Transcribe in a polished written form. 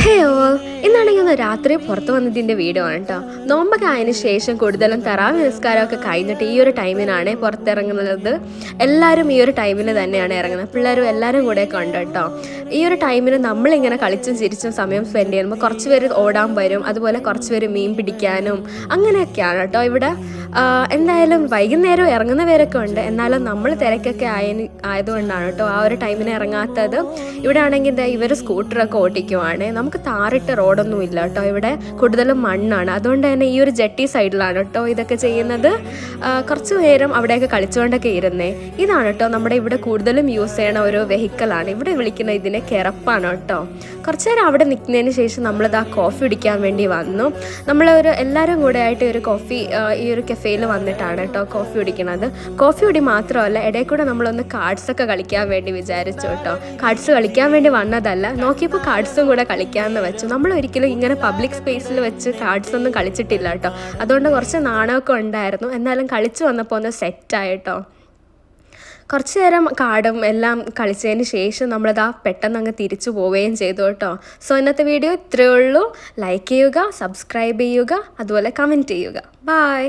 ഹേ all, ഇന്നാണെങ്കിൽ ഒന്ന് രാത്രി പുറത്ത് വന്നതിൻ്റെ വീഡിയോ ആണ് കേട്ടോ. നോമ്പൊക്കെ ആയതിന് ശേഷം കൂടുതലും തറാവി നിസ്കാരമൊക്കെ കഴിഞ്ഞിട്ട് ഈ ഒരു ടൈമിനാണ് പുറത്തിറങ്ങുന്നത്. എല്ലാവരും ഈ ഒരു ടൈമിന് തന്നെയാണ് ഇറങ്ങുന്നത്. പിള്ളേരും എല്ലാവരും കൂടെയൊക്കെ ഉണ്ട് കേട്ടോ. ഈ ഒരു ടൈമിന് നമ്മളിങ്ങനെ കളിച്ചും ചിരിച്ചും സമയം സ്പെൻഡ് ചെയ്യുമ്പോൾ കുറച്ച് പേര് ഓടാൻ വരും, അതുപോലെ കുറച്ച് പേര് മീൻ പിടിക്കാനും അങ്ങനെയൊക്കെയാണ് കേട്ടോ ഇവിടെ. എന്തായാലും വൈകുന്നേരം ഇറങ്ങുന്നവരൊക്കെ ഉണ്ട്, എന്നാലും നമ്മൾ തിരക്കൊക്കെ ആയതുകൊണ്ടാണ് കേട്ടോ ആ ഒരു ടൈമിന് ഇറങ്ങാത്തത്. ഇവിടെ ആണെങ്കിൽ ഇവർ സ്കൂട്ടറൊക്കെ ഓടിക്കുവാണ്. നമുക്ക് താറിട്ട റോഡൊന്നും ഇല്ല കേട്ടോ, ഇവിടെ കൂടുതലും മണ്ണാണ്. അതുകൊണ്ട് തന്നെ ഈ ഒരു ജെട്ടി സൈഡിലാണ് കേട്ടോ ഇതൊക്കെ ചെയ്യുന്നത്. കുറച്ച് നേരം അവിടെയൊക്കെ കളിച്ചുകൊണ്ടൊക്കെ ഇരുന്നേ. ഇതാണ് കേട്ടോ നമ്മുടെ ഇവിടെ കൂടുതലും യൂസ് ചെയ്യണ ഒരു വെഹിക്കിളാണ്. ഇവിടെ വിളിക്കുന്ന ഇതിനെ കിറപ്പാണ് കേട്ടോ. കുറച്ച് നേരം അവിടെ നിൽക്കുന്നതിന് ശേഷം നമ്മളിത് ആ കോഫി കുടിക്കാൻ വേണ്ടി വന്നു. എല്ലാവരും കൂടെ ആയിട്ട് ഒരു കോഫി ഈ ഒരു കഫേയിൽ വന്നിട്ടാണ് കേട്ടോ കോഫി കുടിക്കുന്നത്. കോഫി കുടി മാത്രമല്ല, ഇടയിൽ കൂടെ നമ്മളൊന്ന് കാർഡ്സൊക്കെ കളിക്കാൻ വേണ്ടി വിചാരിച്ചു കേട്ടോ. കാർഡ്സ് കളിക്കാൻ വേണ്ടി വന്നതല്ല, നോക്കിയപ്പോൾ കാർഡ്സും കൂടെ കളിക്കാമെന്ന് വെച്ചു. നമ്മൾ ഒരിക്കലും ഇങ്ങനെ പബ്ലിക് സ്പേസിൽ വെച്ച് കാർഡ്സ് ഒന്നും കളിച്ചിട്ടില്ല കേട്ടോ. അതുകൊണ്ട് കുറച്ച് നാണമൊക്കെ ഉണ്ടായിരുന്നു, എന്നാലും കളിച്ചു വന്നപ്പോൾ ഒന്ന് സെറ്റായിട്ടോ. കുറച്ച് നേരം കാർഡും എല്ലാം കളിച്ചതിന് ശേഷം നമ്മളിതാ പെട്ടെന്ന് അങ്ങ് തിരിച്ചു പോവുകയും ചെയ്തു കേട്ടോ. സോ ഇന്നത്തെ വീഡിയോ ഇത്രയേ ഉള്ളൂ. ലൈക്ക് ചെയ്യുക, സബ്സ്ക്രൈബ് ചെയ്യുക, അതുപോലെ കമൻറ്റ് ചെയ്യുക. ബൈ.